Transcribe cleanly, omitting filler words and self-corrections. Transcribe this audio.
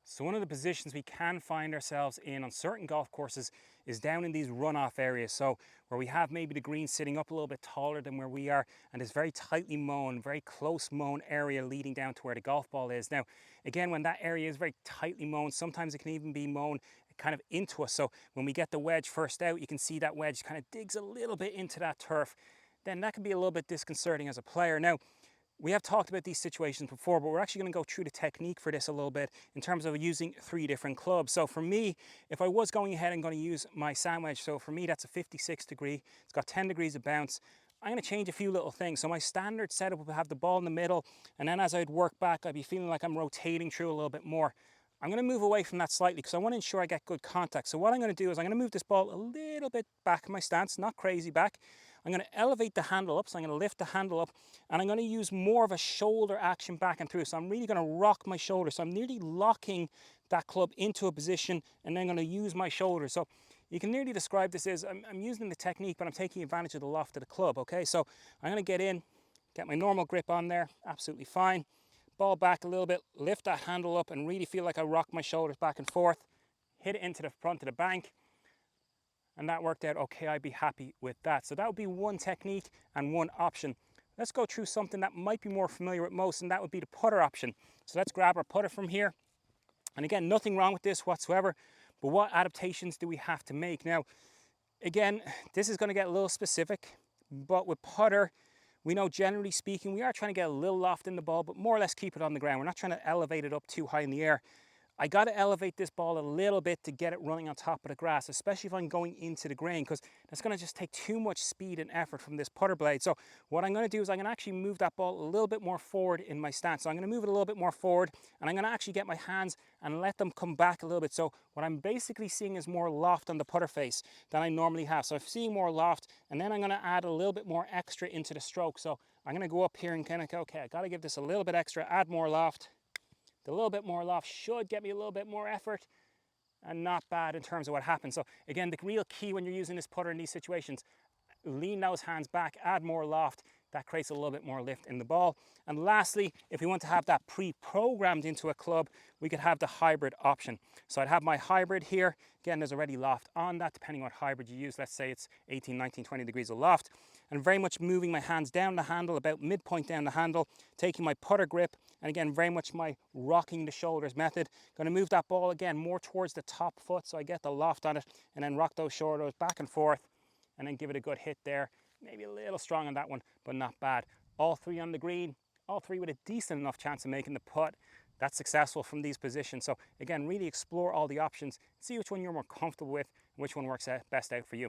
So one of the positions we can find ourselves in on certain golf courses is down in these runoff areas. So where we have maybe the green sitting up a little bit taller than where we are, and it's very tightly mown, very close mown area leading down to where the golf ball is. Now, again, when that area is very tightly mown, sometimes it can even be mown kind of into us. So when we get the wedge first out, you can see that wedge kind of digs a little bit into that turf. Then that can be a little bit disconcerting as a player. Now, we have talked about these situations before, but we're actually going to go through the technique for this a little bit in terms of using 3 different clubs. So for me, if I was going ahead and going to use my sand wedge, so for me that's a 56 degree, it's got 10 degrees of bounce. I'm going to change a few little things. So my standard setup would have the ball in the middle, and then as I'd work back, I'd be feeling like I'm rotating through a little bit more. I'm going to move away from that slightly because I want to ensure I get good contact. So what I'm going to do is I'm going to move this ball a little bit back in my stance, not crazy back. I'm going to elevate the handle up, so I'm going to lift the handle up, and I'm going to use more of a shoulder action back and through. So I'm really going to rock my shoulder. So I'm nearly locking that club into a position and then going to use my shoulder. So you can nearly describe this as I'm using the technique, but I'm taking advantage of the loft of the club, okay? So I'm going to get in, get my normal grip on there, absolutely fine. Ball back a little bit, lift that handle up and really feel like I rock my shoulders back and forth, hit it into the front of the bank, and that worked out okay. I'd be happy with that. So that would be one technique and one option. Let's go through something that might be more familiar with most, and that would be the putter option. So let's grab our putter from here. And again, nothing wrong with this whatsoever, but what adaptations do we have to make? Now, again, this is going to get a little specific, but with putter, we know generally speaking, we are trying to get a little loft in the ball, but more or less keep it on the ground. We're not trying to elevate it up too high in the air. I got to elevate this ball a little bit to get it running on top of the grass, especially if I'm going into the grain, because that's going to just take too much speed and effort from this putter blade. So what I'm going to do is I'm going to actually move that ball a little bit more forward in my stance. So I'm going to move it a little bit more forward, and I'm going to actually get my hands and let them come back a little bit. So what I'm basically seeing is more loft on the putter face than I normally have. So I'm seeing more loft, and then I'm going to add a little bit more extra into the stroke. So I'm going to go up here and kind of go, okay, I got to give this a little bit extra, add more loft. The little bit more loft should get me a little bit more effort, and not bad in terms of what happens. So again, the real key when you're using this putter in these situations, lean those hands back, add more loft. That creates a little bit more lift in the ball. And lastly, if we want to have that pre-programmed into a club, we could have the hybrid option. So I'd have my hybrid here. Again, there's already loft on that, depending on what hybrid you use. Let's say it's 18, 19, 20 degrees of loft. And very much moving my hands down the handle, about midpoint down the handle, taking my putter grip, and again, very much my rocking the shoulders method. Going to move that ball again more towards the top foot so I get the loft on it, and then rock those shoulders back and forth, and then give it a good hit there. Maybe a little strong on that one, but not bad. All 3 on the green, all 3 with a decent enough chance of making the putt. That's successful from these positions. So again, really explore all the options, see which one you're more comfortable with, and which one works best out for you.